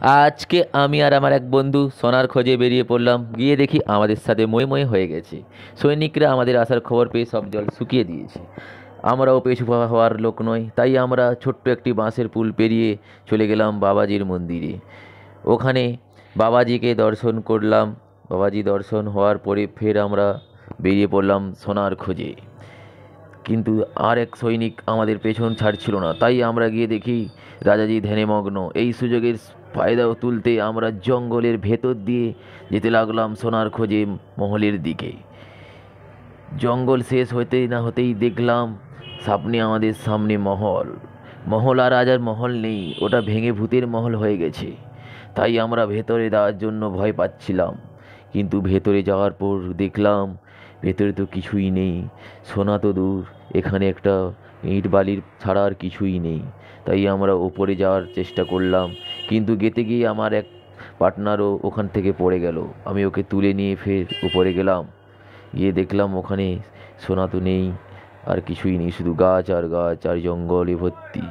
আজকে আমি আর আমার এক বন্ধু সোনার খোঁজে বেরিয়ে পড়লাম। গিয়ে দেখি আমাদের সাথে মই মই হয়ে গেছে। সৈনিকরা আমাদের আসার খবর পেয়ে সব জল শুকিয়ে দিয়েছে। আমরাও পিছু পা হওয়ার লোক নই, তাই আমরা ছোট্ট একটি বাঁশের পুল পেরিয়ে চলে গেলাম বাবাজির মন্দিরে। ওখানে বাবাজিকে দর্শন করলাম। বাবাজি দর্শন হওয়ার পরে ফের আমরা বেরিয়ে পড়লাম সোনার খোঁজে। কিন্তু আর এক সৈনিক আমাদের পেছন ছাড়ছিল না, তাই আমরা গিয়ে দেখি রাজাজি ধ্যানে মগ্ন। এই সুযোগের ফায়দা তুলতে আমরা জঙ্গলের ভেতর দিয়ে যেতে লাগলাম সোনার খোঁজে মহলের দিকে। জঙ্গল শেষ হতেই না হতেই দেখলাম সামনে আমাদের সামনে মহল। মহল আর রাজার মহল নেই, ওটা ভেঙে ভূতের মহল হয়ে গেছে। তাই আমরা ভেতরে যাওয়ার জন্য ভয় পাচ্ছিলাম। কিন্তু ভেতরে যাওয়ার পর দেখলাম ভেতরে তো কিছুই নেই। সোনা তো দূর, এখানে একটা ইট বালির ছাড়া আর কিছুই নেই। তাই আমরা ওপরে যাওয়ার চেষ্টা করলাম, কিন্তু গেতে গিয়ে আমার এক পার্টনারও ওখান থেকে পড়ে গেল। আমি ওকে তুলে নিয়ে ফের উপরে গেলাম। গিয়ে দেখলাম ওখানে সোনা তো নেই, আর কিছুই নেই, শুধু গাছ আর গাছ আর জঙ্গলে ভর্তি।